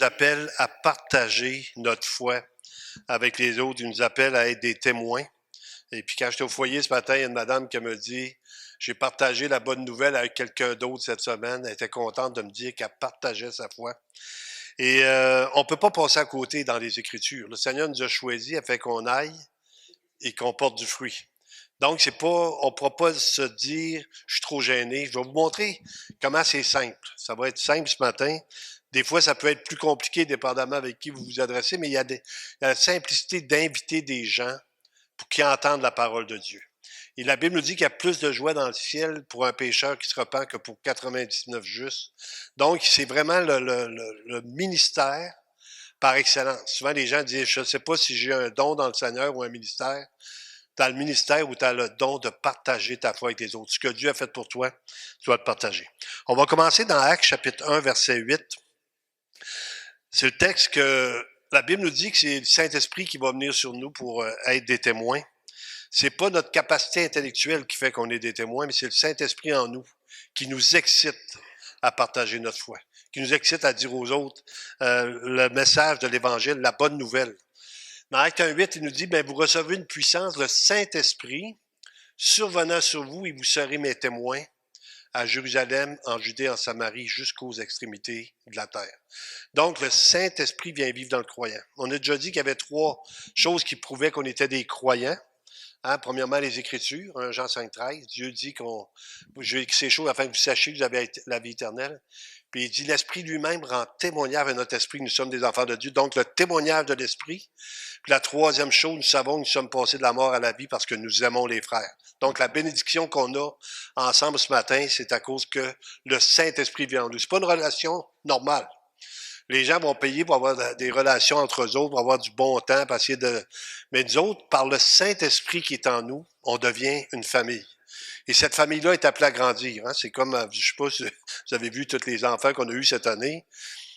appelle à partager notre foi avec les autres. Il nous appelle à être des témoins. Et puis quand j'étais au foyer ce matin, il y a une madame qui me dit, j'ai partagé la bonne nouvelle avec quelqu'un d'autre cette semaine. Elle était contente de me dire qu'elle partageait sa foi. Et on ne peut pas passer à côté dans les Écritures. Le Seigneur nous a choisis afin qu'on aille et qu'on porte du fruit. Donc, c'est pas, on ne pourra pas se dire, je suis trop gêné. Je vais vous montrer comment c'est simple. Ça va être simple ce matin. Des fois, ça peut être plus compliqué, dépendamment avec qui vous vous adressez, mais il y a la simplicité d'inviter des gens pour qu'ils entendent la parole de Dieu. Et la Bible nous dit qu'il y a plus de joie dans le ciel pour un pécheur qui se repent que pour 99 justes. Donc, c'est vraiment le ministère par excellence. Souvent, les gens disent, je ne sais pas si j'ai un don dans le Seigneur ou un ministère. Tu as le ministère où tu as le don de partager ta foi avec les autres. Ce que Dieu a fait pour toi, tu dois le partager. On va commencer dans Actes chapitre 1, verset 8. C'est le texte que la Bible nous dit que c'est le Saint-Esprit qui va venir sur nous pour être des témoins. C'est pas notre capacité intellectuelle qui fait qu'on est des témoins, mais c'est le Saint-Esprit en nous qui nous excite à partager notre foi, qui nous excite à dire aux autres le message de l'Évangile, la bonne nouvelle. Dans Acte 1.8, il nous dit, vous recevez une puissance, le Saint-Esprit, survenant sur vous et vous serez mes témoins à Jérusalem, en Judée, en Samarie, jusqu'aux extrémités de la terre. Donc, le Saint-Esprit vient vivre dans le croyant. On a déjà dit qu'il y avait 3 choses qui prouvaient qu'on était des croyants. Premièrement, les Écritures, 1 Jean 5.13, Dieu dit j'ai écrit ces choses afin que vous sachiez que vous avez la vie éternelle. Puis il dit, l'Esprit lui-même rend témoignage à notre esprit que nous sommes des enfants de Dieu. Donc, le témoignage de l'Esprit. Puis la 3e chose, nous savons que nous sommes passés de la mort à la vie parce que nous aimons les frères. Donc, la bénédiction qu'on a ensemble ce matin, c'est à cause que le Saint-Esprit vient en nous. C'est pas une relation normale. Les gens vont payer pour avoir des relations entre eux autres, pour avoir du bon temps, pour essayer de... Mais nous autres, par le Saint-Esprit qui est en nous, on devient une famille. Et cette famille-là est appelée à grandir. C'est comme, je ne sais pas si vous avez vu tous les enfants qu'on a eus cette année.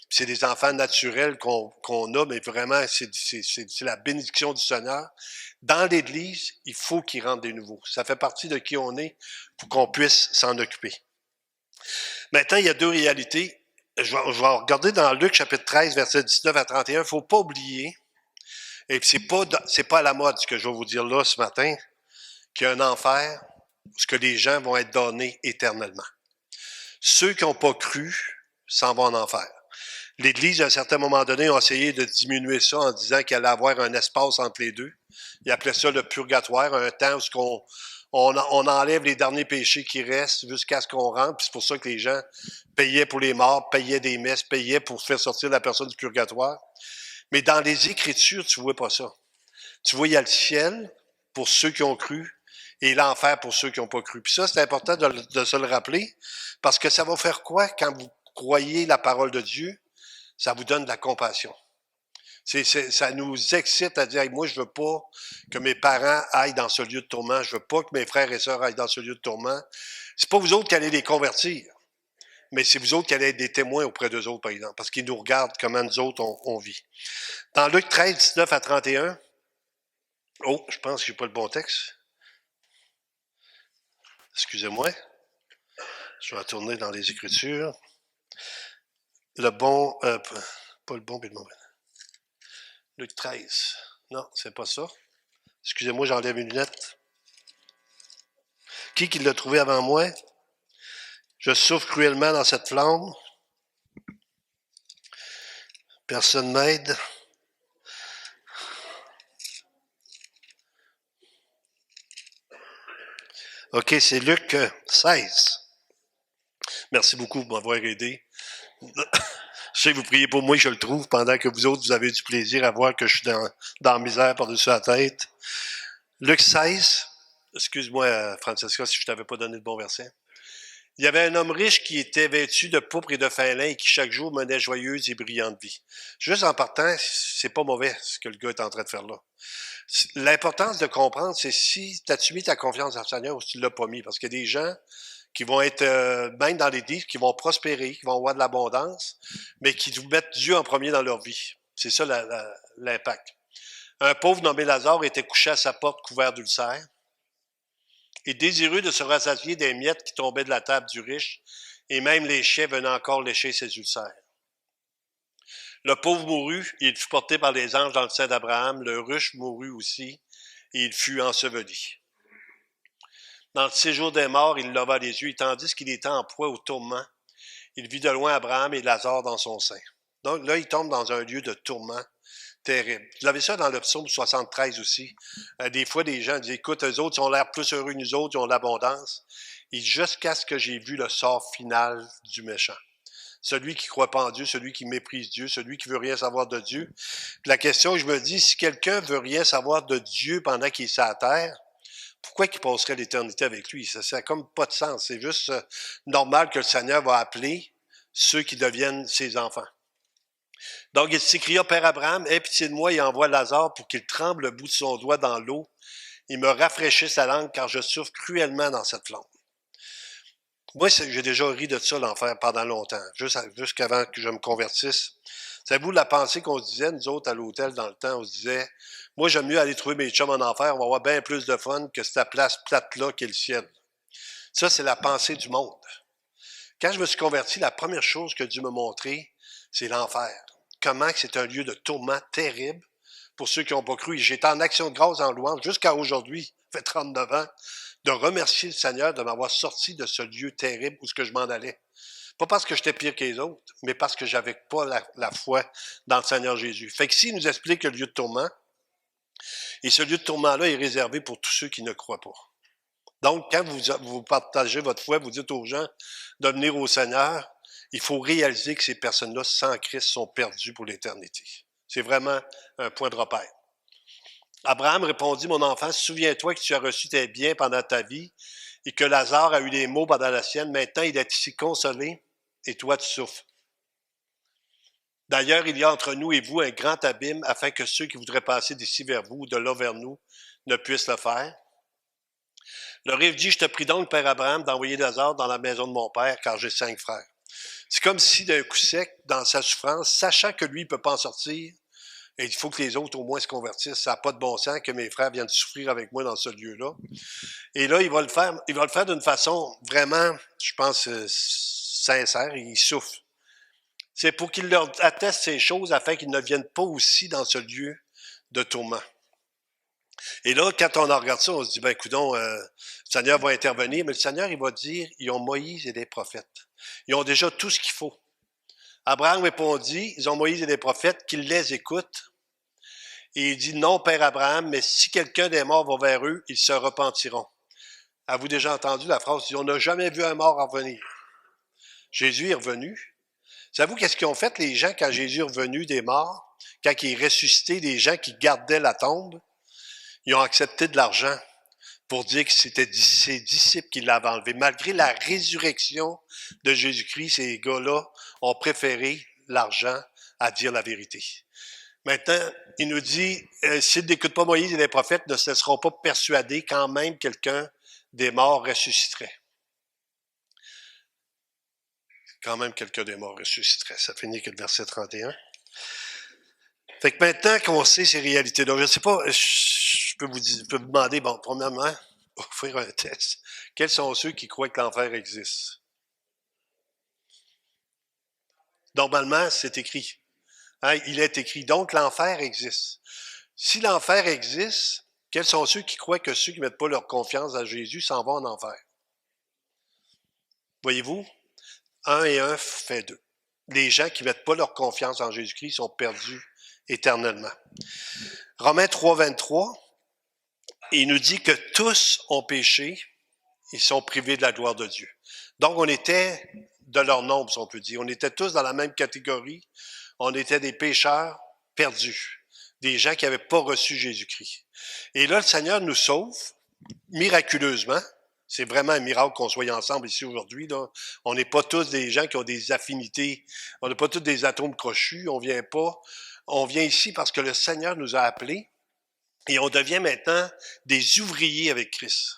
C'est des enfants naturels qu'on a, mais vraiment, c'est la bénédiction du Seigneur. Dans l'Église, il faut qu'ils rentrent des nouveaux. Ça fait partie de qui on est pour qu'on puisse s'en occuper. Maintenant, il y a 2 réalités. Je vais regarder dans Luc chapitre 13, verset 19 à 31. Il ne faut pas oublier, et c'est pas à la mode ce que je vais vous dire là ce matin, qu'il y a un enfer où que les gens vont être damnés éternellement. Ceux qui n'ont pas cru s'en vont en enfer. L'Église, à un certain moment donné, a essayé de diminuer ça en disant qu'il allait avoir un espace entre les deux. Ils appelaient ça le purgatoire, un temps où on enlève les derniers péchés qui restent jusqu'à ce qu'on rentre. Puis c'est pour ça que les gens payaient pour les morts, payaient des messes, payaient pour faire sortir la personne du purgatoire. Mais dans les Écritures, tu vois pas ça. Tu vois, il y a le ciel pour ceux qui ont cru et l'enfer pour ceux qui n'ont pas cru. Puis ça, c'est important de se le rappeler parce que ça va faire quoi quand vous croyez la parole de Dieu? Ça vous donne de la compassion. Ça nous excite à dire, hey, moi, je veux pas que mes parents aillent dans ce lieu de tourment. Je veux pas que mes frères et sœurs aillent dans ce lieu de tourment. C'est pas vous autres qui allez les convertir, mais c'est vous autres qui allez être des témoins auprès d'eux autres, par exemple, parce qu'ils nous regardent comment nous autres, on vit. Dans Luc 13, 19 à 31, je pense que j'ai pas le bon texte. Excusez-moi. Je vais retourner dans les Écritures. Pas le bon, mais le mauvais. Luc 13. Non, c'est pas ça. Excusez-moi, j'enlève une lunette. Qui l'a trouvé avant moi? Je souffre cruellement dans cette flamme. Personne m'aide. OK, c'est Luc 16. Merci beaucoup pour m'avoir aidé. Je sais que vous priez pour moi et je le trouve pendant que vous autres, vous avez du plaisir à voir que je suis dans la misère par-dessus la tête. Luc 16. Excuse-moi, Francesca, si je ne t'avais pas donné le bon verset. Il y avait un homme riche qui était vêtu de pourpre et de fin lin et qui chaque jour menait joyeuse et brillante vie. Juste en partant, c'est pas mauvais ce que le gars est en train de faire là. L'importance de comprendre, c'est si as-tu mis ta confiance dans le Seigneur ou si tu l'as pas mis. Parce qu'il y a des gens qui vont être, même dans l'Église, qui vont prospérer, qui vont avoir de l'abondance, mais qui mettent Dieu en premier dans leur vie. C'est ça l'impact. Un pauvre nommé Lazare était couché à sa porte couvert d'ulcères. Et désireux de se rassasier des miettes qui tombaient de la table du riche, et même les chiens venaient encore lécher ses ulcères. Le pauvre mourut, et il fut porté par les anges dans le sein d'Abraham. Le riche mourut aussi, et il fut enseveli. Dans le séjour des morts, il leva les yeux, et tandis qu'il était en proie au tourment, il vit de loin Abraham et Lazare dans son sein. Donc là, il tombe dans un lieu de tourment terrible. Vous avez ça dans le psaume 73 aussi. Des fois, des gens disent, écoute, eux autres, ils ont l'air plus heureux que nous autres, ils ont l'abondance. Et jusqu'à ce que j'ai vu le sort final du méchant. Celui qui ne croit pas en Dieu, celui qui méprise Dieu, celui qui veut rien savoir de Dieu. Puis la question, je me dis, si quelqu'un veut rien savoir de Dieu pendant qu'il est sur la terre, pourquoi qu'il passerait l'éternité avec lui? Ça n'a comme pas de sens. C'est juste normal que le Seigneur va appeler ceux qui deviennent ses enfants. Donc, il s'écria, Père Abraham, aie pitié de moi et envoie Lazare pour qu'il tremble le bout de son doigt dans l'eau et me rafraîchisse la langue car je souffre cruellement dans cette flamme. Moi, j'ai déjà ri de ça, l'enfer, pendant longtemps, jusqu'avant que je me convertisse. Savez-vous la pensée qu'on se disait, nous autres, à l'hôtel, dans le temps, on se disait, moi, j'aime mieux aller trouver mes chums en enfer, on va avoir bien plus de fun que cette place plate-là qu'est le ciel. Ça, c'est la pensée du monde. Quand je me suis converti, la première chose que Dieu m'a montré, c'est l'enfer. Comment c'est un lieu de tourment terrible pour ceux qui n'ont pas cru. J'étais en action de grâce, en louange, jusqu'à aujourd'hui, ça fait 39 ans, de remercier le Seigneur de m'avoir sorti de ce lieu terrible où ce que je m'en allais. Pas parce que j'étais pire que les autres, mais parce que j'avais pas la foi dans le Seigneur Jésus. Fait que s'il nous explique le lieu de tourment, et ce lieu de tourment-là est réservé pour tous ceux qui ne croient pas. Donc, quand vous partagez votre foi, vous dites aux gens de venir au Seigneur, il faut réaliser que ces personnes-là, sans Christ, sont perdues pour l'éternité. C'est vraiment un point de repère. Abraham répondit, mon enfant, souviens-toi que tu as reçu tes biens pendant ta vie et que Lazare a eu des maux pendant la sienne. Maintenant, il est ici consolé et toi, tu souffres. D'ailleurs, il y a entre nous et vous un grand abîme afin que ceux qui voudraient passer d'ici vers vous ou de là vers nous ne puissent le faire. Le rive dit, je te prie donc, Père Abraham, d'envoyer Lazare dans la maison de mon père, car j'ai 5 frères. C'est comme si d'un coup sec, dans sa souffrance, sachant que lui ne peut pas en sortir, et il faut que les autres au moins se convertissent. Ça n'a pas de bon sens que mes frères viennent souffrir avec moi dans ce lieu-là. Et là, il va le faire d'une façon vraiment, je pense, sincère. Il souffre. C'est pour qu'il leur atteste ces choses afin qu'ils ne viennent pas aussi dans ce lieu de tourment. Et là, quand on regarde ça, on se dit, ben, coudonc, le Seigneur va intervenir, mais le Seigneur, il va dire, ils ont Moïse et des prophètes. Ils ont déjà tout ce qu'il faut. Abraham répondit, ils ont Moïse et des prophètes, qu'ils les écoutent. Et il dit, non, Père Abraham, mais si quelqu'un des morts va vers eux, ils se repentiront. Avez-vous déjà entendu la phrase, on n'a jamais vu un mort revenir. Jésus est revenu. Savez-vous qu'est-ce qu'ils ont fait, les gens, quand Jésus est revenu des morts, quand il est ressuscité, les gens qui gardaient la tombe, ils ont accepté de l'argent pour dire que c'était ses disciples qui l'avaient enlevé. Malgré la résurrection de Jésus-Christ, ces gars-là ont préféré l'argent à dire la vérité. Maintenant, il nous dit, s'ils n'écoutent pas Moïse et les prophètes, ne se laisseront pas persuadés quand même quelqu'un des morts ressusciterait. Quand même quelqu'un des morts ressusciterait. Ça finit que le verset 31. Fait que maintenant qu'on sait ces réalités-là, je ne sais pas, je peux vous demander, bon, premièrement, offrir un test. Quels sont ceux qui croient que l'enfer existe? Normalement, c'est écrit. Hein, il est écrit. Donc, l'enfer existe. Si l'enfer existe, quels sont ceux qui croient que ceux qui ne mettent pas leur confiance à Jésus s'en vont en enfer? Voyez-vous? 1 et 1 fait 2. Les gens qui ne mettent pas leur confiance en Jésus-Christ sont perdus éternellement. Romains 3, 23, il nous dit que tous ont péché et sont privés de la gloire de Dieu. Donc, on était de leur nombre, si on peut dire. On était tous dans la même catégorie. On était des pécheurs perdus, des gens qui n'avaient pas reçu Jésus-Christ. Et là, le Seigneur nous sauve miraculeusement. C'est vraiment un miracle qu'on soit ensemble ici aujourd'hui. Là. On n'est pas tous des gens qui ont des affinités. On n'est pas tous des atomes crochus. On vient pas. On vient ici parce que le Seigneur nous a appelés et on devient maintenant des ouvriers avec Christ.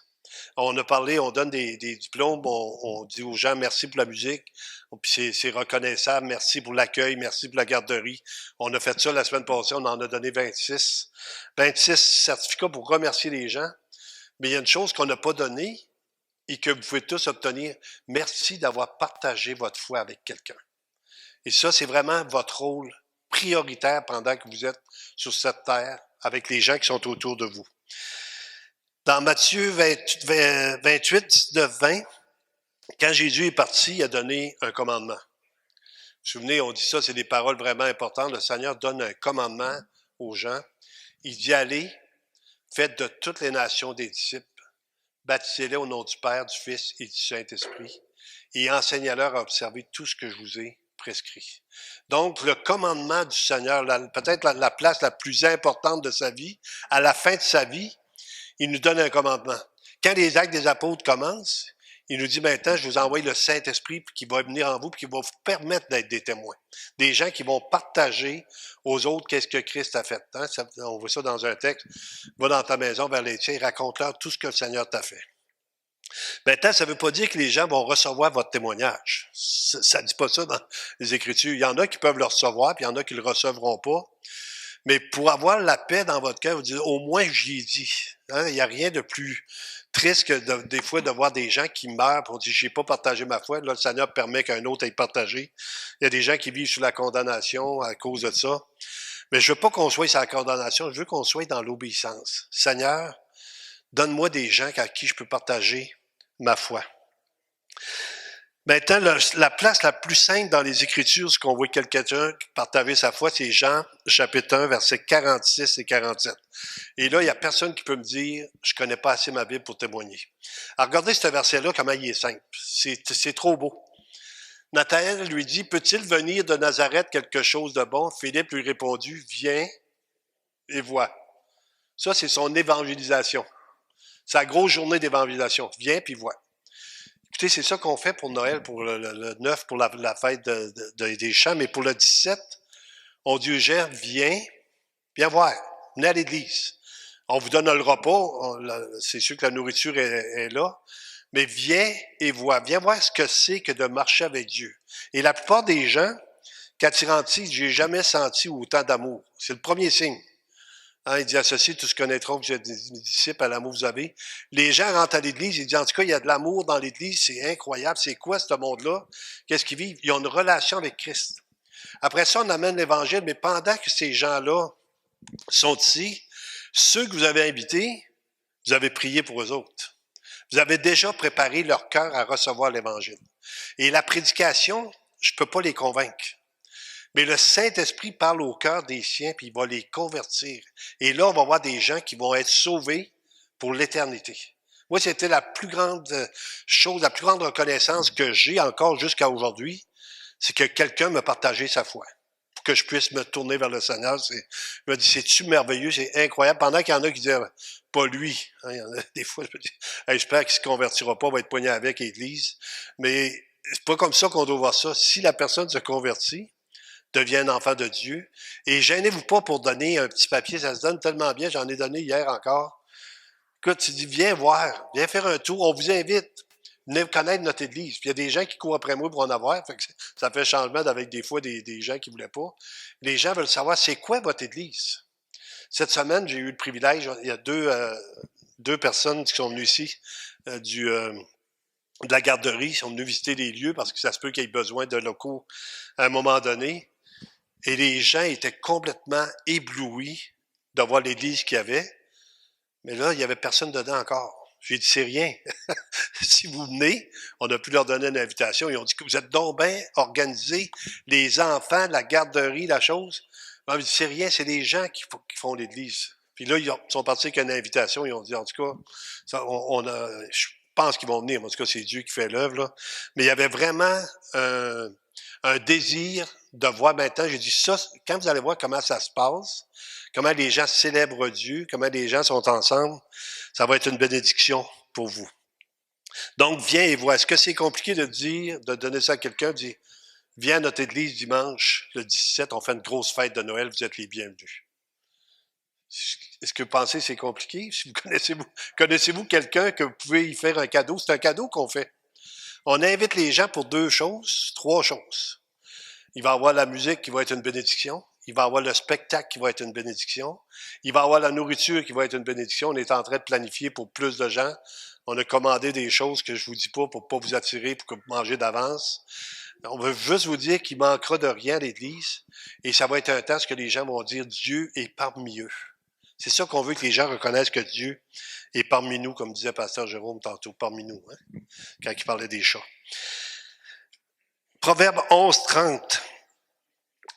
On a parlé, on donne des diplômes, on dit aux gens merci pour la musique, puis c'est reconnaissable, merci pour l'accueil, merci pour la garderie. On a fait ça la semaine passée, on en a donné 26. 26 certificats pour remercier les gens. Mais il y a une chose qu'on n'a pas donnée et que vous pouvez tous obtenir. Merci d'avoir partagé votre foi avec quelqu'un. Et ça, c'est vraiment votre rôle prioritaire pendant que vous êtes sur cette terre avec les gens qui sont autour de vous. Dans Matthieu 28, 19, 20, quand Jésus est parti, il a donné un commandement. Vous vous souvenez, on dit ça, c'est des paroles vraiment importantes. Le Seigneur donne un commandement aux gens. Il dit, allez, faites de toutes les nations des disciples, baptisez-les au nom du Père, du Fils et du Saint-Esprit, et enseignez-leur à observer tout ce que je vous ai prescrit. Donc, le commandement du Seigneur, peut-être la place la plus importante de sa vie, à la fin de sa vie, il nous donne un commandement. Quand les actes des apôtres commencent, il nous dit maintenant, je vous envoie le Saint-Esprit qui va venir en vous et qui va vous permettre d'être des témoins. Des gens qui vont partager aux autres qu'est-ce que Christ a fait. Hein? On voit ça dans un texte. Va dans ta maison vers les tiens, raconte-leur tout ce que le Seigneur t'a fait. Maintenant, ça ne veut pas dire que les gens vont recevoir votre témoignage. Ça ne dit pas ça dans les Écritures. Il y en a qui peuvent le recevoir, puis il y en a qui ne le recevront pas. Mais pour avoir la paix dans votre cœur, vous dites, au moins j'y ai dit. Hein? Il n'y a rien de plus triste que des fois de voir des gens qui meurent pour dire, je n'ai pas partagé ma foi. Là, le Seigneur permet qu'un autre ait partagé. Il y a des gens qui vivent sous la condamnation à cause de ça. Mais je veux pas qu'on soit sur la condamnation, je veux qu'on soit dans l'obéissance. Seigneur, donne-moi des gens à qui je peux partager ma foi. Maintenant, la place la plus simple dans les Écritures, ce qu'on voit quelqu'un partager sa foi, c'est Jean, chapitre 1, versets 46 et 47. Et là, il n'y a personne qui peut me dire « Je connais pas assez ma Bible pour témoigner ». Alors, regardez ce verset-là, comment il est simple. C'est trop beau. Nathanaël lui dit « Peut-il venir de Nazareth quelque chose de bon? » Philippe lui répondit « Viens et vois. » Ça, c'est son évangélisation. Sa grosse journée d'évangélisation. Viens puis vois. Écoutez, c'est ça qu'on fait pour Noël, pour le 9, pour la fête des champs, mais pour le 17, on dit aux gens, viens voir, venez à l'église. On vous donne le repas, c'est sûr que la nourriture est là, mais viens et vois. Viens voir ce que c'est que de marcher avec Dieu. Et la plupart des gens, quand ils rentrent ici, j'ai jamais senti autant d'amour. C'est le premier signe. Hein, il dit, associez tous connaîtront que vous êtes des disciples à l'amour que vous avez. Les gens rentrent à l'église, il dit, en tout cas, il y a de l'amour dans l'église, c'est incroyable. C'est quoi ce monde-là? Qu'est-ce qu'ils vivent? Ils ont une relation avec Christ. Après ça, on amène l'Évangile, mais pendant que ces gens-là sont ici, ceux que vous avez invités, vous avez prié pour eux autres. Vous avez déjà préparé leur cœur à recevoir l'Évangile. Et la prédication, je ne peux pas les convaincre. Mais le Saint-Esprit parle au cœur des siens, puis il va les convertir. Et là, on va voir des gens qui vont être sauvés pour l'éternité. Moi, c'était la plus grande chose, la plus grande reconnaissance que j'ai encore jusqu'à aujourd'hui, c'est que quelqu'un m'a partagé sa foi. Pour que je puisse me tourner vers le Seigneur. Je me dis, c'est-tu merveilleux, c'est incroyable. Pendant qu'il y en a qui disent, pas lui. Hein, il y en a des fois, je me dis, j'espère qu'il ne se convertira pas, va être poigné avec l'Église. Mais c'est pas comme ça qu'on doit voir ça. Si la personne se convertit, deviennent enfants de Dieu. Et gênez-vous pas pour donner un petit papier, ça se donne tellement bien, j'en ai donné hier encore. Écoute, tu dis, viens voir, viens faire un tour, on vous invite, venez connaître notre Église. Puis il y a des gens qui courent après moi pour en avoir, fait que ça fait changement avec des fois des gens qui voulaient pas. Les gens veulent savoir, c'est quoi votre Église? Cette semaine, j'ai eu le privilège, il y a deux personnes qui sont venues ici, de la garderie, sont venus visiter les lieux parce que ça se peut qu'il y ait besoin de locaux à un moment donné. Et les gens étaient complètement éblouis de voir l'église qu'il y avait. Mais là, il n'y avait personne dedans encore. J'ai dit, c'est rien. Si vous venez, on a pu leur donner une invitation. Ils ont dit que vous êtes donc bien organisés, les enfants, la garderie, la chose. J'ai dit, c'est rien, c'est les gens qui font l'église. Puis là, ils sont partis avec une invitation. Ils ont dit, en tout cas, je pense qu'ils vont venir. En tout cas, c'est Dieu qui fait l'œuvre, là. Mais il y avait vraiment un désir de voir maintenant. J'ai dit ça, quand vous allez voir comment ça se passe, comment les gens célèbrent Dieu, comment les gens sont ensemble, ça va être une bénédiction pour vous. Donc, viens et vois. Est-ce que c'est compliqué de dire, de donner ça à quelqu'un, de dire, viens à notre église dimanche, le 17, on fait une grosse fête de Noël, vous êtes les bienvenus. Est-ce que vous pensez que c'est compliqué? Si vous connaissez-vous quelqu'un que vous pouvez y faire un cadeau? C'est un cadeau qu'on fait. On invite les gens pour 2 choses, 3 choses. Il va y avoir la musique qui va être une bénédiction. il va y avoir le spectacle qui va être une bénédiction, il va y avoir la nourriture qui va être une bénédiction. On est en train de planifier pour plus de gens. On a commandé des choses que je vous dis pas pour pas vous attirer, pour que vous mangez d'avance. On veut juste vous dire qu'il manquera de rien à l'Église et ça va être un temps où les gens vont dire Dieu est parmi eux. C'est ça qu'on veut, que les gens reconnaissent que Dieu est parmi nous, comme disait Pasteur Jérôme tantôt, parmi nous, hein, quand il parlait des chats. Proverbe 11:30.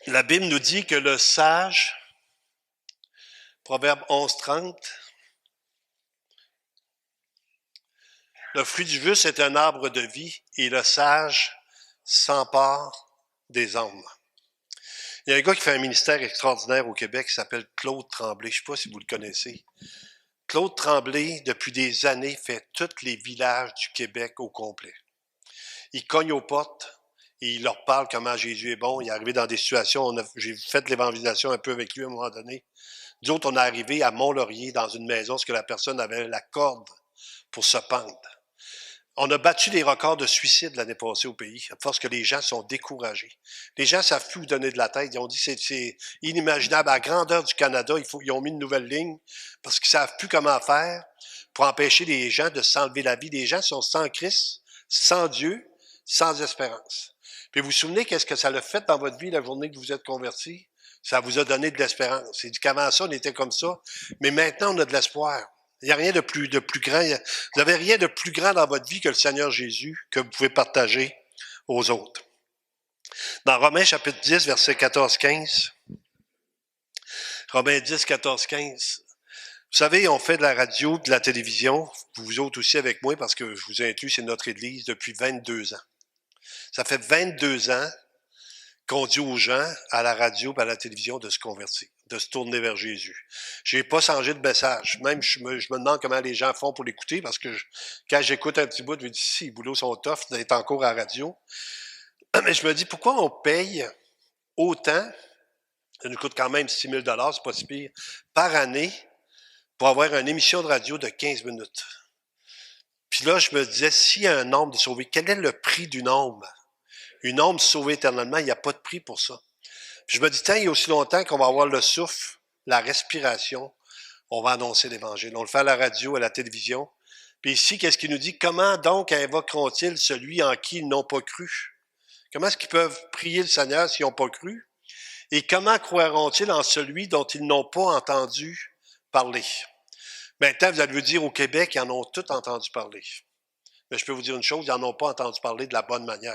La Bible nous dit que le sage, Proverbe 11:30, le fruit du juste est un arbre de vie et le sage s'empare des âmes. Il y a un gars qui fait un ministère extraordinaire au Québec qui s'appelle Claude Tremblay. Je ne sais pas si vous le connaissez. Claude Tremblay, depuis des années, fait tous les villages du Québec au complet. Il cogne aux portes et il leur parle comment Jésus est bon. Il est arrivé dans des situations, j'ai fait l'évangélisation un peu avec lui à un moment donné. Nous autres, on est arrivé à Mont-Laurier dans une maison parce que la personne avait la corde pour se pendre. On a battu des records de suicide l'année passée au pays, à force que les gens sont découragés. Les gens ne savent plus où donner de la tête. Ils ont dit que c'est inimaginable. À la grandeur du Canada, ils ont mis une nouvelle ligne parce qu'ils ne savent plus comment faire pour empêcher les gens de s'enlever la vie. Les gens sont sans Christ, sans Dieu, sans espérance. Puis vous vous souvenez qu'est-ce que ça a fait dans votre vie la journée que vous êtes convertis? Ça vous a donné de l'espérance. C'est dit qu'avant ça, on était comme ça, mais maintenant, on a de l'espoir. Il n'y a rien de plus grand. Vous n'avez rien de plus grand dans votre vie que le Seigneur Jésus que vous pouvez partager aux autres. Dans Romains chapitre 10, versets 14-15, Romains 10, 14-15, vous savez, on fait de la radio, de la télévision, vous autres aussi avec moi, parce que je vous inclus, c'est notre Église depuis 22 ans. Ça fait 22 ans qu'on dit aux gens, à la radio et à la télévision, de se convertir, de se tourner vers Jésus. J'ai pas changé de message. Même, je me demande comment les gens font pour l'écouter, parce que quand j'écoute un petit bout, je me dis, si, les boulots sont tough d'être encore à la radio. Mais je me dis, pourquoi on paye autant, ça nous coûte quand même 6 000 $, c'est pas si pire, par année, pour avoir une émission de radio de 15 minutes. Puis là, je me disais, s'il y a un âme de sauver, quel est le prix d'une âme? Une âme sauvée éternellement, il n'y a pas de prix pour ça. Puis je me dis, tant il y a aussi longtemps qu'on va avoir le souffle, la respiration, on va annoncer l'Évangile. On le fait à la radio, à la télévision. Puis ici, qu'est-ce qu'il nous dit? Comment donc invoqueront-ils celui en qui ils n'ont pas cru? Comment est-ce qu'ils peuvent prier le Seigneur s'ils n'ont pas cru? Et comment croiront-ils en celui dont ils n'ont pas entendu parler? Maintenant, vous allez vous dire, au Québec, ils en ont tous entendu parler. Mais je peux vous dire une chose, ils n'en ont pas entendu parler de la bonne manière.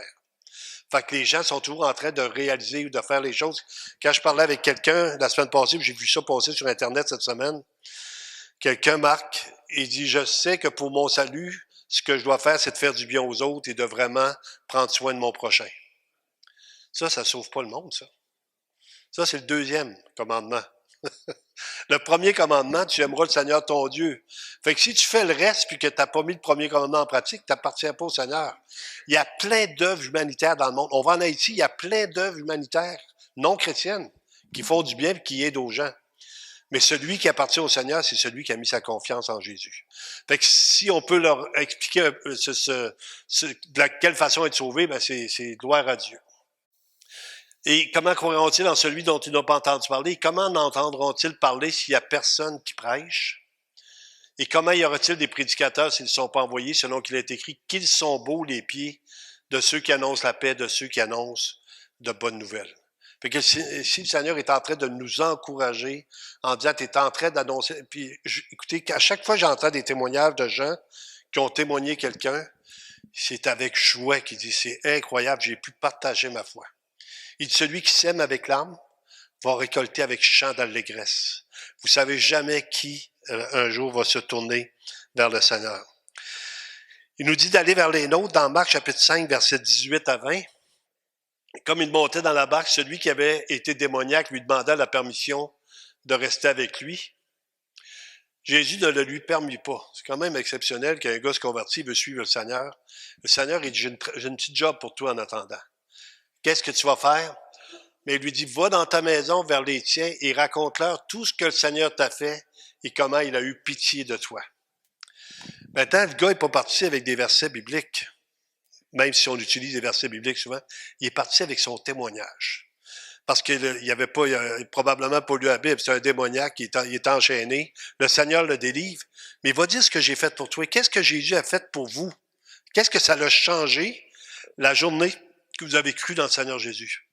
Fait que les gens sont toujours en train de réaliser ou de faire les choses. Quand je parlais avec quelqu'un la semaine passée, j'ai vu ça passer sur Internet cette semaine, quelqu'un, Marc, il dit, je sais que pour mon salut, ce que je dois faire, c'est de faire du bien aux autres et de vraiment prendre soin de mon prochain. Ça sauve pas le monde, ça. Ça, c'est le deuxième commandement. Le premier commandement, tu aimeras le Seigneur ton Dieu. Fait que si tu fais le reste puis que tu n'as pas mis le premier commandement en pratique, tu n'appartiens pas au Seigneur. Il y a plein d'œuvres humanitaires dans le monde. On va en Haïti, il y a plein d'œuvres humanitaires non chrétiennes qui font du bien et qui aident aux gens. Mais celui qui appartient au Seigneur, c'est celui qui a mis sa confiance en Jésus. Fait que si on peut leur expliquer de quelle façon être sauvé, ben c'est gloire à Dieu. Et comment croiront-ils en celui dont ils n'ont pas entendu parler? Et comment n'entendront-ils parler s'il n'y a personne qui prêche? Et comment y aura-t-il des prédicateurs s'ils ne sont pas envoyés, selon qu'il est écrit, qu'ils sont beaux les pieds de ceux qui annoncent la paix, de ceux qui annoncent de bonnes nouvelles. Fait que si le Seigneur est en train de nous encourager en disant, tu es en train d'annoncer, puis écoutez, à chaque fois que j'entends des témoignages de gens qui ont témoigné quelqu'un, c'est avec joie qu'il dit, c'est incroyable, j'ai pu partager ma foi. Il dit, celui qui sème avec l'âme va récolter avec chant d'allégresse. Vous savez jamais qui, un jour, va se tourner vers le Seigneur. Il nous dit d'aller vers les nôtres dans Marc chapitre 5, versets 18 à 20. Comme il montait dans la barque, celui qui avait été démoniaque lui demanda la permission de rester avec lui. Jésus ne le lui permit pas. C'est quand même exceptionnel qu'un gars se convertit, veut suivre le Seigneur. Le Seigneur, il dit, j'ai une petite job pour toi en attendant. Qu'est-ce que tu vas faire? Mais il lui dit, va dans ta maison vers les tiens et raconte-leur tout ce que le Seigneur t'a fait et comment il a eu pitié de toi. Maintenant, le gars n'est pas parti avec des versets bibliques, même si on utilise des versets bibliques souvent. Il est parti avec son témoignage. parce qu'il n'y avait pas, probablement pas lu la Bible, c'est un démoniaque, il est enchaîné. Le Seigneur le délivre, mais il va dire ce que j'ai fait pour toi. Qu'est-ce que Jésus a fait pour vous? Qu'est-ce que ça l'a changé la journée que vous avez cru dans le Seigneur Jésus?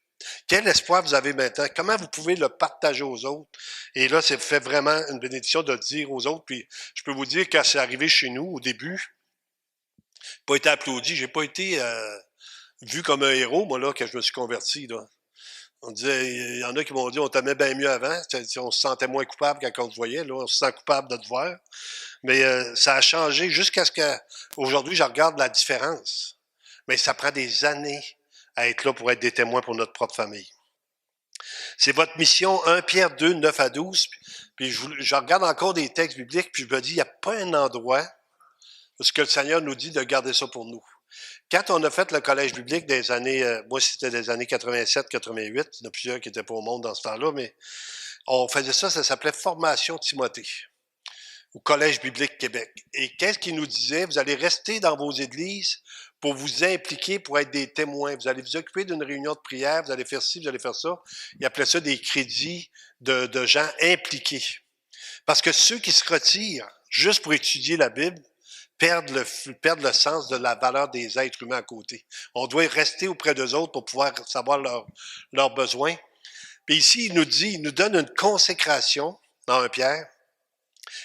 Quel espoir vous avez maintenant? Comment vous pouvez le partager aux autres? Et là, c'est fait vraiment une bénédiction de le dire aux autres. Puis je peux vous dire, quand c'est arrivé chez nous, au début, pas été applaudi, j'ai pas été vu comme un héros, moi, là, quand je me suis converti, là. On disait, il y en a qui m'ont dit, on t'aimait bien mieux avant. On se sentait moins coupable quand on te voyait. Là, on se sent coupable de te voir. Mais ça a changé jusqu'à ce que, aujourd'hui, je regarde la différence. Mais ça prend des années à être là pour être des témoins pour notre propre famille. C'est votre mission, 1 Pierre 2, 9 à 12. Puis je regarde encore des textes bibliques, puis je me dis, il n'y a pas un endroit où ce que le Seigneur nous dit de garder ça pour nous. Quand on a fait le collège biblique des années, moi c'était des années 87-88, il y en a plusieurs qui étaient pas au monde dans ce temps-là, mais on faisait ça s'appelait Formation Timothée, au Collège biblique Québec. Et qu'est-ce qu'il nous disait? Vous allez rester dans vos églises pour vous impliquer, pour être des témoins. Vous allez vous occuper d'une réunion de prière, vous allez faire ci, vous allez faire ça. Il appelait ça des crédits de gens impliqués. Parce que ceux qui se retirent juste pour étudier la Bible, perdent le sens de la valeur des êtres humains à côté. On doit rester auprès d'eux autres pour pouvoir savoir leurs besoins. Puis ici, il nous donne une consécration dans 1 Pierre.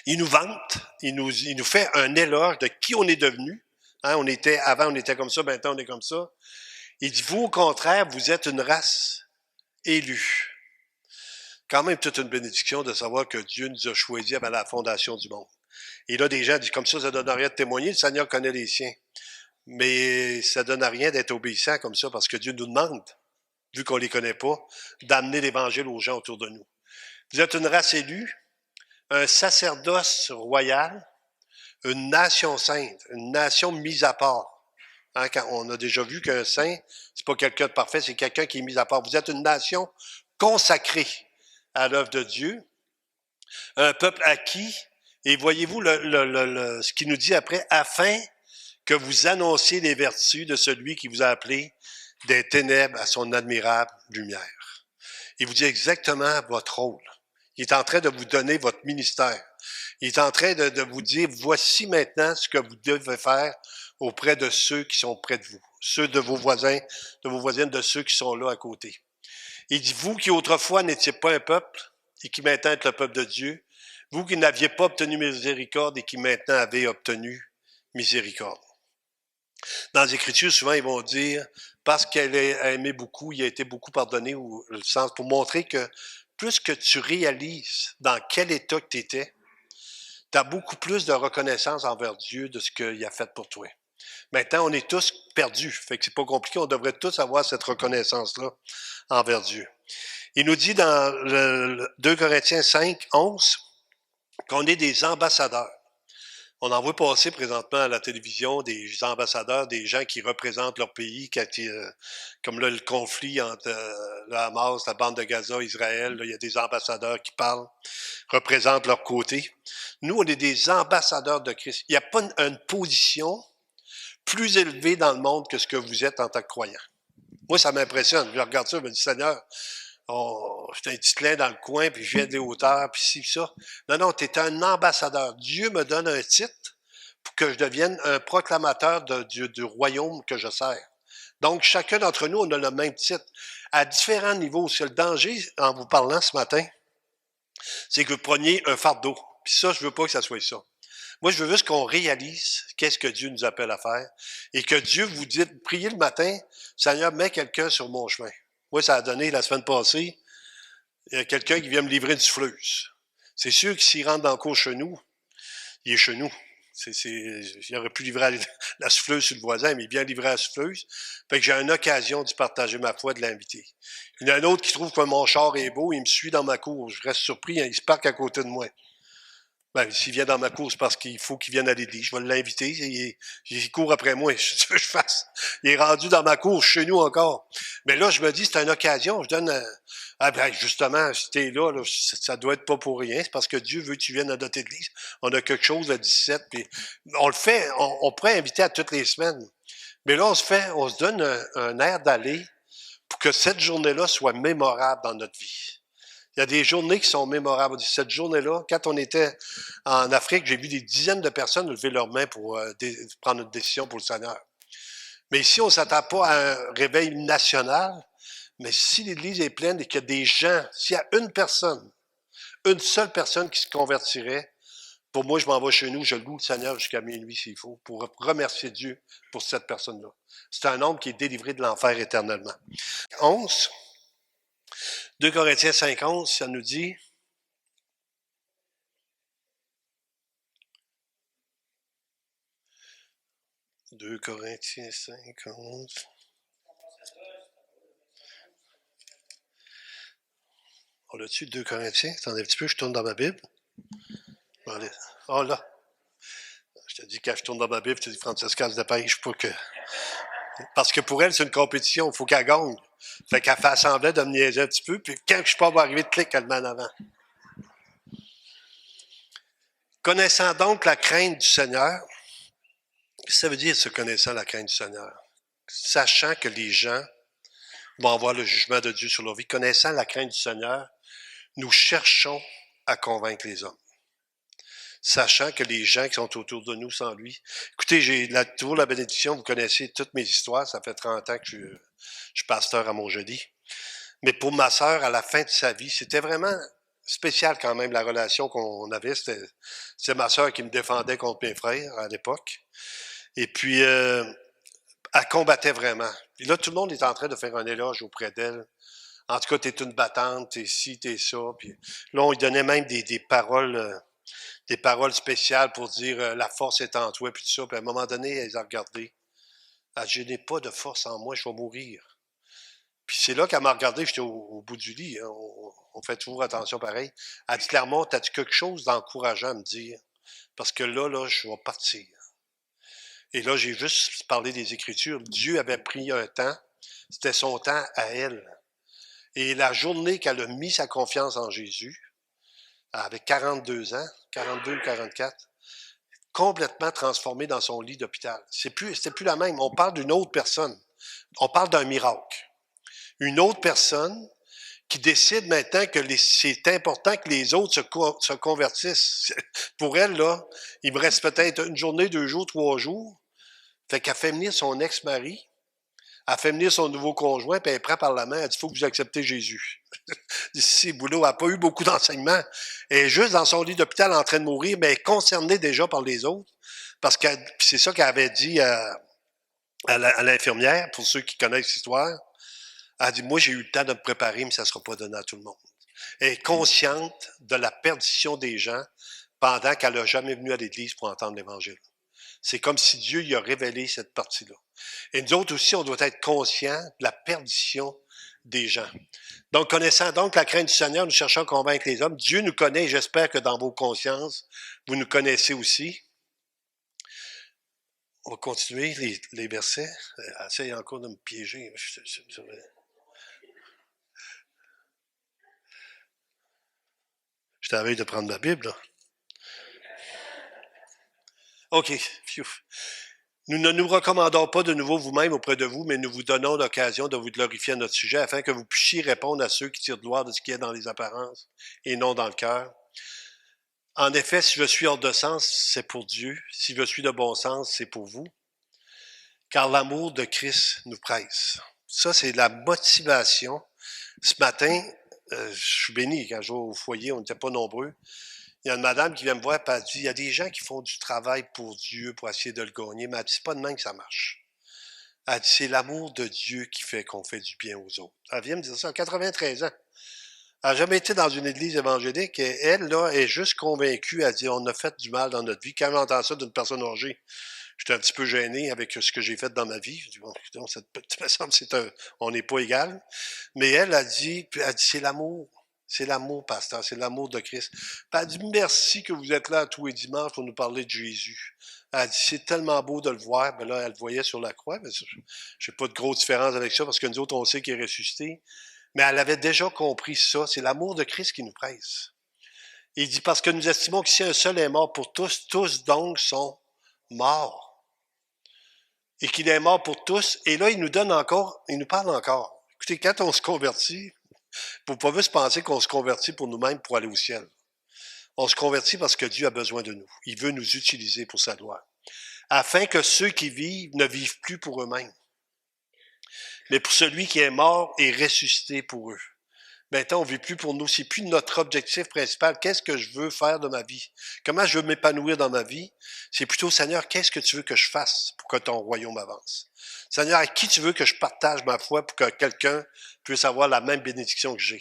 Il nous vante, il nous fait un éloge de qui on est devenu. Hein, avant, on était comme ça, maintenant, on est comme ça. Il dit, vous, au contraire, vous êtes une race élue. Quand même toute une bénédiction de savoir que Dieu nous a choisis avant la fondation du monde. Et là, des gens disent, comme ça donne rien de témoigner, le Seigneur connaît les siens. Mais ça donne rien d'être obéissant comme ça, parce que Dieu nous demande, vu qu'on les connaît pas, d'amener l'Évangile aux gens autour de nous. Vous êtes une race élue, un sacerdoce royal, une nation sainte, une nation mise à part. Hein, quand on a déjà vu qu'un saint, c'est pas quelqu'un de parfait, c'est quelqu'un qui est mis à part. Vous êtes une nation consacrée à l'œuvre de Dieu, un peuple acquis. Et voyez-vous ce qu'il nous dit après, afin que vous annonciez les vertus de celui qui vous a appelé des ténèbres à son admirable lumière. Il vous dit exactement votre rôle. Il est en train de vous donner votre ministère. Il est en train de vous dire, voici maintenant ce que vous devez faire auprès de ceux qui sont près de vous, ceux de vos voisins, de vos voisines, de ceux qui sont là à côté. Il dit, vous qui autrefois n'étiez pas un peuple et qui maintenant êtes le peuple de Dieu, vous qui n'aviez pas obtenu miséricorde et qui maintenant avez obtenu miséricorde. Dans les Écritures, souvent, ils vont dire, parce qu'elle a aimé beaucoup, il a été beaucoup pardonné, ou le sens, pour montrer que plus que tu réalises dans quel état que tu étais, tu as beaucoup plus de reconnaissance envers Dieu de ce qu'il a fait pour toi. Maintenant, on est tous perdus, fait que c'est pas compliqué, on devrait tous avoir cette reconnaissance-là envers Dieu. Il nous dit dans le 2 Corinthiens 5, 11, qu'on est des ambassadeurs. On en voit passer présentement à la télévision des ambassadeurs, des gens qui représentent leur pays, comme là, le conflit entre le Hamas, la bande de Gaza, Israël, là, il y a des ambassadeurs qui parlent, représentent leur côté. Nous, on est des ambassadeurs de Christ. Il n'y a pas une position plus élevée dans le monde que ce que vous êtes en tant que croyant. Moi, ça m'impressionne. Je regarde ça, je me dis, Seigneur, j'étais un petit clin dans le coin, puis je viens des hauteurs, puis ci, puis ça. Non, non, tu es un ambassadeur. Dieu me donne un titre pour que je devienne un proclamateur du royaume que je sers. Donc, chacun d'entre nous, on a le même titre. À différents niveaux. C'est le danger, en vous parlant ce matin, c'est que vous preniez un fardeau. Puis ça, je veux pas que ça soit ça. Moi, je veux juste qu'on réalise qu'est-ce que Dieu nous appelle à faire et que Dieu vous dit, priez le matin, Seigneur, mets quelqu'un sur mon chemin. Moi, ça a donné la semaine passée, il y a quelqu'un qui vient me livrer une souffleuse. C'est sûr que s'il rentre dans le cours chez nous, il est chez nous. Il aurait pu livrer la souffleuse sur le voisin, mais il vient livrer la souffleuse. Fait que j'ai une occasion d'y partager ma foi, de l'inviter. Il y en a un autre qui trouve que mon char est beau, il me suit dans ma cour. Je reste surpris, hein, il se parque à côté de moi. Ben, s'il vient dans ma cour, c'est parce qu'il faut qu'il vienne à l'église. Je vais l'inviter. Il court après moi. Je ce que je fasse. Il est rendu dans ma cour, chez nous encore. Mais là, je me dis, c'est une occasion. Je donne ah ben, justement, si t'es là, ça doit être pas pour rien. C'est parce que Dieu veut que tu viennes à notre église. On a quelque chose le 17. Puis on le fait, on pourrait inviter à toutes les semaines. Mais là, on se donne un air d'aller pour que cette journée-là soit mémorable dans notre vie. Il y a des journées qui sont mémorables. Cette journée-là, quand on était en Afrique, j'ai vu des dizaines de personnes lever leurs mains pour prendre une décision pour le Seigneur. Mais ici, on ne s'attend pas à un réveil national. Mais si l'Église est pleine et qu'il y a des gens, s'il y a une seule personne qui se convertirait, pour moi, je m'en vais chez nous, je loue le Seigneur jusqu'à minuit s'il faut, pour remercier Dieu pour cette personne-là. C'est un homme qui est délivré de l'enfer éternellement. 11, 2 Corinthiens 5, 11, ça nous dit, « 2 Corinthiens 5, 11... » On l'a dessus, 2 Corinthiens? Attendez un petit peu, je tourne dans ma Bible. Oh là! Je te dis, quand je tourne dans ma Bible, je te dis, Francesca, se dépêche pour que... Parce que pour elle, c'est une compétition, il faut qu'elle gagne. Fait qu'elle fait semblant de me niaiser un petit peu, puis quand je suis pas arriver de clic, elle met en avant. Connaissant donc la crainte du Seigneur, qu'est-ce que ça veut dire, ce connaissant la crainte du Seigneur? Sachant que les gens vont avoir le jugement de Dieu sur leur vie, connaissant la crainte du Seigneur, nous cherchons à convaincre les hommes. Sachant que les gens qui sont autour de nous sans lui. Écoutez, j'ai toujours la bénédiction, vous connaissez toutes mes histoires, ça fait 30 ans que je suis pasteur à Montjoly. Mais pour ma sœur, à la fin de sa vie, c'était vraiment spécial quand même la relation qu'on avait. C'était ma sœur qui me défendait contre mes frères à l'époque. Et puis, elle combattait vraiment. Et là, tout le monde est en train de faire un éloge auprès d'elle. En tout cas, t'es une battante, t'es ci, t'es ça. Puis là, on lui donnait même des paroles spéciales pour dire la force est en toi, puis tout ça. Puis à un moment donné, elle les a regardées. Elle dit, je n'ai pas de force en moi, je vais mourir. Puis c'est là qu'elle m'a regardé, j'étais au bout du lit. Hein, on fait toujours attention pareil. Elle dit, Clermont, as-tu quelque chose d'encourageant à me dire? Parce que là, je vais partir. Et là, j'ai juste parlé des Écritures. Dieu avait pris un temps, c'était son temps à elle. Et la journée qu'elle a mis sa confiance en Jésus, avec 42 ans, 42 ou 44, complètement transformée dans son lit d'hôpital. C'était plus la même. On parle d'une autre personne. On parle d'un miracle. Une autre personne qui décide maintenant que c'est important que les autres se convertissent. Pour elle, là, il me reste peut-être une journée, 2 jours, 3 jours. Fait qu'elle fait venir son ex-mari, elle fait venir son nouveau conjoint, puis elle prend par la main, elle dit, il faut que vous acceptez Jésus. Ici, Boulot n'a pas eu beaucoup d'enseignements. Elle est juste dans son lit d'hôpital en train de mourir, mais elle est concernée déjà par les autres. Parce que c'est ça qu'elle avait dit à l'infirmière, pour ceux qui connaissent l'histoire. Elle a dit, moi, j'ai eu le temps de me préparer, mais ça ne sera pas donné à tout le monde. Elle est consciente de la perdition des gens pendant qu'elle n'a jamais venu à l'Église pour entendre l'Évangile. C'est comme si Dieu lui a révélé cette partie-là. Et nous autres aussi, on doit être conscients de la perdition des gens. Donc, connaissant donc la crainte du Seigneur, nous cherchons à convaincre les hommes. Dieu nous connaît, et j'espère que dans vos consciences, vous nous connaissez aussi. On va continuer les versets. Essaye encore de me piéger. Je t'avais de prendre ma Bible, là. OK. Phew. Nous ne nous recommandons pas de nouveau vous-même auprès de vous, mais nous vous donnons l'occasion de vous glorifier à notre sujet afin que vous puissiez répondre à ceux qui tirent gloire de ce qui est dans les apparences et non dans le cœur. En effet, si je suis hors de sens, c'est pour Dieu. Si je suis de bon sens, c'est pour vous. Car l'amour de Christ nous presse. Ça, c'est la motivation. Ce matin, je suis béni. Quand je vais au foyer, on n'était pas nombreux. Il y a une madame qui vient me voir et elle dit, il y a des gens qui font du travail pour Dieu, pour essayer de le gagner, mais elle dit, c'est pas de même que ça marche. Elle dit, c'est l'amour de Dieu qui fait qu'on fait du bien aux autres. Elle vient me dire ça à 93 ans. Elle n'a jamais été dans une église évangélique et elle, là, est juste convaincue. Elle dit, on a fait du mal dans notre vie. Quand j'entends ça d'une personne âgée, j'étais un petit peu gêné avec ce que j'ai fait dans ma vie. Je dis, bon, ça me semble on n'est pas égal. Mais elle a dit, c'est l'amour. C'est l'amour, pasteur, c'est l'amour de Christ. Puis elle dit, merci que vous êtes là tous les dimanches pour nous parler de Jésus. Elle dit, c'est tellement beau de le voir. Ben là, elle le voyait sur la croix. Je n'ai pas de grosse différence avec ça parce que nous autres, on sait qu'il est ressuscité. Mais elle avait déjà compris ça. C'est l'amour de Christ qui nous presse. Il dit, parce que nous estimons que si un seul est mort pour tous, tous donc sont morts. Et qu'il est mort pour tous. Et là, il nous donne encore, il nous parle encore. Écoutez, quand on se convertit, il ne faut pas juste penser qu'on se convertit pour nous-mêmes pour aller au ciel. On se convertit parce que Dieu a besoin de nous. Il veut nous utiliser pour sa gloire. Afin que ceux qui vivent ne vivent plus pour eux-mêmes, mais pour celui qui est mort et ressuscité pour eux. Maintenant, on ne vit plus pour nous. C'est plus notre objectif principal. Qu'est-ce que je veux faire de ma vie? Comment je veux m'épanouir dans ma vie? C'est plutôt, Seigneur, qu'est-ce que tu veux que je fasse pour que ton royaume avance? Seigneur, à qui tu veux que je partage ma foi pour que quelqu'un puisse avoir la même bénédiction que j'ai?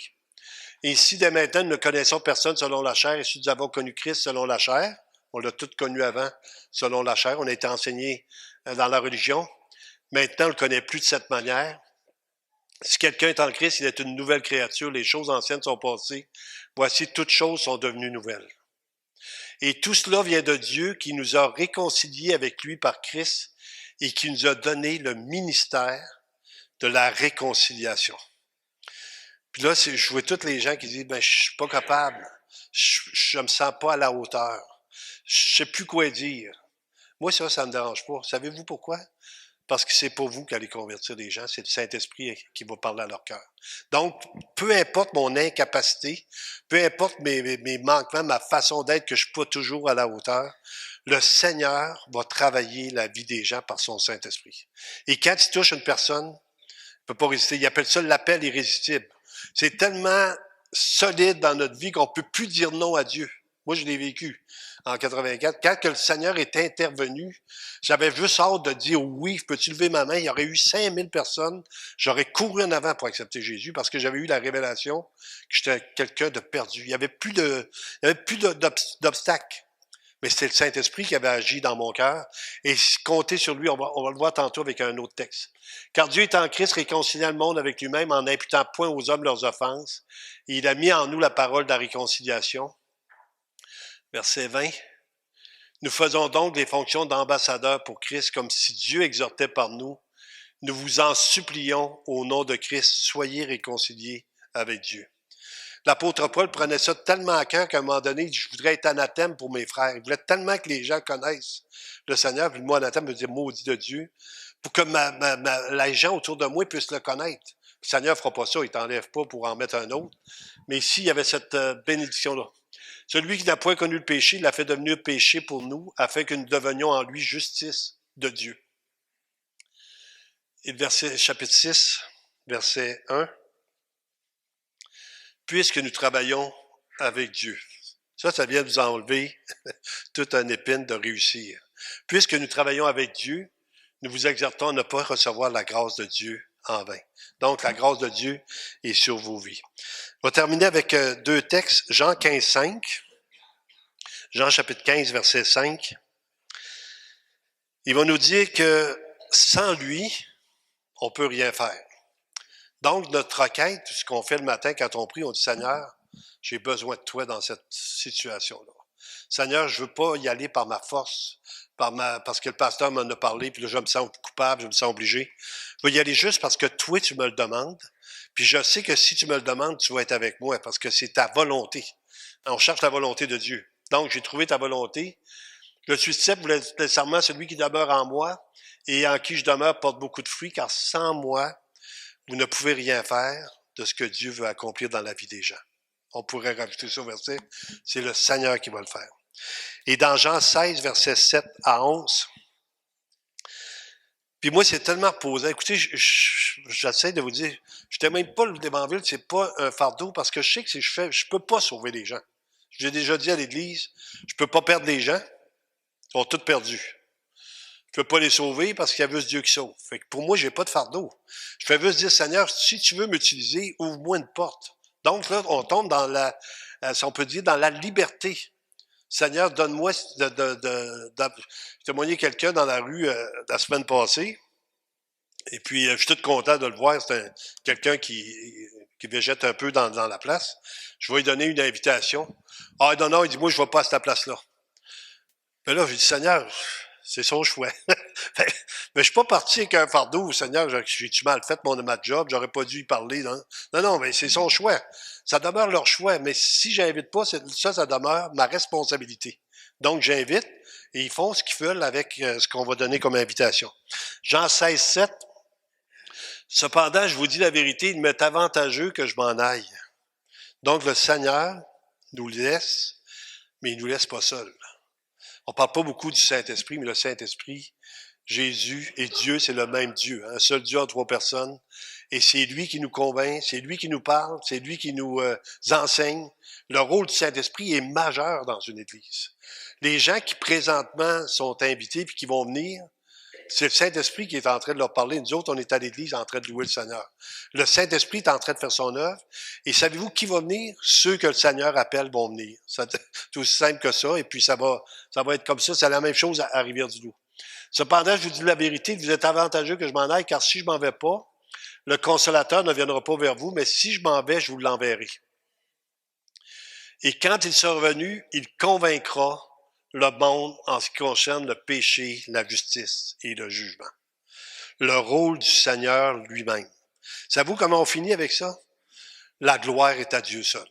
Et ici, dès maintenant, nous ne connaissons personne selon la chair. Et si nous avons connu Christ selon la chair, on l'a tout connu avant selon la chair. On a été enseigné dans la religion. Maintenant, on ne le connaît plus de cette manière. Si quelqu'un est en Christ, il est une nouvelle créature. Les choses anciennes sont passées. Voici, toutes choses sont devenues nouvelles. Et tout cela vient de Dieu qui nous a réconciliés avec lui par Christ et qui nous a donné le ministère de la réconciliation. Puis là, je vois tous les gens qui disent, ben, je suis pas capable. Je me sens pas à la hauteur. Je sais plus quoi dire. Moi, ça me dérange pas. Savez-vous pourquoi? Parce que c'est pas vous qui allez convertir les gens, c'est le Saint-Esprit qui va parler à leur cœur. Donc, peu importe mon incapacité, peu importe mes manquements, ma façon d'être, que je suis pas toujours à la hauteur, le Seigneur va travailler la vie des gens par son Saint-Esprit. Et quand il touche une personne, il peut pas résister. Il appelle ça l'appel irrésistible. C'est tellement solide dans notre vie qu'on peut plus dire non à Dieu. Moi, je l'ai vécu en 84. Quand que le Seigneur est intervenu, j'avais juste hâte de dire oui, peux-tu lever ma main? Il y aurait eu 5000 personnes. J'aurais couru en avant pour accepter Jésus parce que j'avais eu la révélation que j'étais quelqu'un de perdu. Il y avait plus d'obstacles. Mais c'était le Saint-Esprit qui avait agi dans mon cœur. Et compter sur lui, on va le voir tantôt avec un autre texte. Car Dieu est en Christ réconciliant le monde avec lui-même en n'imputant point aux hommes leurs offenses. Et il a mis en nous la parole de la réconciliation. Verset 20. Nous faisons donc les fonctions d'ambassadeurs pour Christ comme si Dieu exhortait par nous. Nous vous en supplions au nom de Christ, soyez réconciliés avec Dieu. L'apôtre Paul prenait ça tellement à cœur qu'à un moment donné, je voudrais être anathème pour mes frères. Il voulait tellement que les gens connaissent le Seigneur, puis le mot anathème veut dire maudit de Dieu, pour que les gens autour de moi puissent le connaître. Le Seigneur ne fera pas ça, il ne t'enlève pas pour en mettre un autre. Mais ici, il y avait cette bénédiction-là. Celui qui n'a point connu le péché, il l'a fait devenir péché pour nous, afin que nous devenions en lui justice de Dieu. Et le chapitre 6, verset 1. Puisque nous travaillons avec Dieu. Ça vient nous enlever toute une épine de réussir. Puisque nous travaillons avec Dieu, nous vous exhortons à ne pas recevoir la grâce de Dieu en vain. Donc, la grâce de Dieu est sur vos vies. On va terminer avec deux textes. Jean 15, 5. Jean chapitre 15, verset 5. Il va nous dire que sans lui, on ne peut rien faire. Donc, notre requête, ce qu'on fait le matin quand on prie, on dit, Seigneur, j'ai besoin de toi dans cette situation-là. Seigneur, je veux pas y aller par ma force, parce que le pasteur m'en a parlé, puis là, je me sens coupable, je me sens obligé. Je veux y aller juste parce que toi, tu me le demandes. Puis je sais que si tu me le demandes, tu vas être avec moi, parce que c'est ta volonté. On cherche la volonté de Dieu. Donc, j'ai trouvé ta volonté. Le disciple voulait nécessairement celui qui demeure en moi et en qui je demeure porte beaucoup de fruits, car sans moi, vous ne pouvez rien faire de ce que Dieu veut accomplir dans la vie des gens. On pourrait rajouter ça au verset, c'est le Seigneur qui va le faire. Et dans Jean 16, versets 7 à 11, puis moi, c'est tellement reposant. Écoutez, j'essaie de vous dire, je n'étais même pas l'Évangile, c'est pas un fardeau, parce que je sais que si je peux pas sauver les gens. J'ai déjà dit à l'Église, je peux pas perdre les gens, ils sont tous perdus. Je peux pas les sauver parce qu'il y a juste Dieu qui sauve. Fait que pour moi, j'ai pas de fardeau. Je fais juste dire, Seigneur, si tu veux m'utiliser, ouvre-moi une porte. Donc là, on tombe dans si on peut dire, dans la liberté. Seigneur, donne-moi de témoigner quelqu'un dans la rue la semaine passée. Et puis, je suis tout content de le voir. C'est quelqu'un qui végète un peu dans la place. Je vais lui donner une invitation. Ah, non, il dit, moi, je ne vais pas à cette place-là. Mais là, je dis, Seigneur, c'est son choix. Mais je suis pas parti avec un fardeau, Seigneur, j'ai-tu mal fait ma job, j'aurais pas dû y parler. Non, mais c'est son choix. Ça demeure leur choix, mais si j'invite pas, ça demeure ma responsabilité. Donc, j'invite et ils font ce qu'ils veulent avec ce qu'on va donner comme invitation. Jean 16, 7. Cependant, je vous dis la vérité, il m'est avantageux que je m'en aille. Donc, le Seigneur nous laisse, mais il ne nous laisse pas seuls. On ne parle pas beaucoup du Saint-Esprit, mais le Saint-Esprit, Jésus et Dieu, c'est le même Dieu. Un seul Dieu en trois personnes. Et c'est lui qui nous convainc, c'est lui qui nous parle, c'est lui qui nous enseigne. Le rôle du Saint-Esprit est majeur dans une église. Les gens qui présentement sont invités puis qui vont venir, c'est le Saint-Esprit qui est en train de leur parler. Nous autres, on est à l'église en train de louer le Seigneur. Le Saint-Esprit est en train de faire son œuvre. Et savez-vous qui va venir? Ceux que le Seigneur appelle vont venir. C'est aussi simple que ça. Et puis, ça va être comme ça. C'est la même chose à Rivière-du-Loup. Cependant, je vous dis la vérité, vous êtes avantageux que je m'en aille, car si je m'en vais pas, le consolateur ne viendra pas vers vous, mais si je m'en vais, je vous l'enverrai. Et quand il sera revenu, il convaincra le monde en ce qui concerne le péché, la justice et le jugement. Le rôle du Seigneur lui-même. Savez-vous comment on finit avec ça? La gloire est à Dieu seul.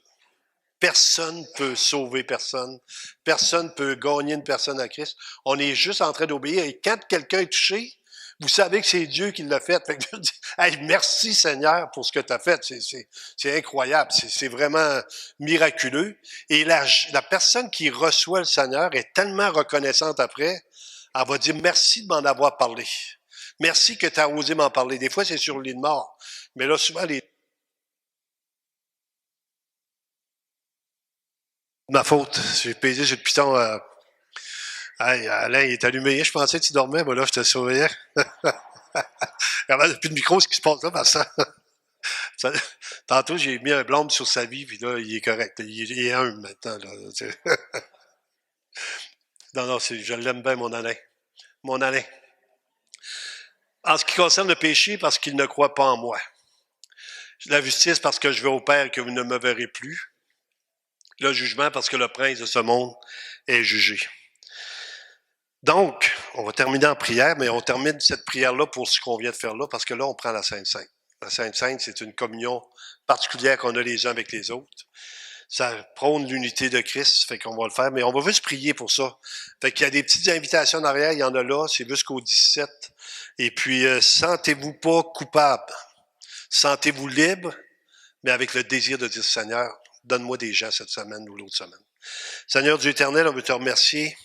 Personne ne peut sauver personne. Personne ne peut gagner une personne à Christ. On est juste en train d'obéir. Et quand quelqu'un est touché, vous savez que c'est Dieu qui l'a fait. Fait que je dis, hey, merci Seigneur pour ce que tu as fait. C'est incroyable. C'est vraiment miraculeux. Et la personne qui reçoit le Seigneur est tellement reconnaissante après, elle va dire merci de m'en avoir parlé. Merci que tu as osé m'en parler. Des fois, c'est sur le lit de mort. Mais là, souvent, ma faute. J'ai pesé sur le piton. Hey, Alain, il est allumé. Je pensais que tu dormais. Moi, là, je te surveillais. Il n'y a plus de micro, ce qui se passe là, parce que tantôt, j'ai mis un blâme sur sa vie, puis là, il est correct. Il est humble maintenant. Là. Non, non, je l'aime bien, mon Alain. Mon Alain. En ce qui concerne le péché, parce qu'il ne croit pas en moi. La justice, parce que je vais au Père et que vous ne me verrez plus. Le jugement, parce que le prince de ce monde est jugé. Donc, on va terminer en prière, mais on termine cette prière-là pour ce qu'on vient de faire là, parce que là, on prend la Sainte-Sainte. La Sainte-Sainte, c'est une communion particulière qu'on a les uns avec les autres. Ça prône l'unité de Christ, fait qu'on va le faire, mais on va juste prier pour ça. Fait qu'il y a des petites invitations en arrière, il y en a là, c'est jusqu'au 17. Et puis, sentez-vous pas coupable. Sentez-vous libre, mais avec le désir de dire, Seigneur, donne-moi des gens cette semaine ou l'autre semaine. Seigneur Dieu éternel, on veut te remercier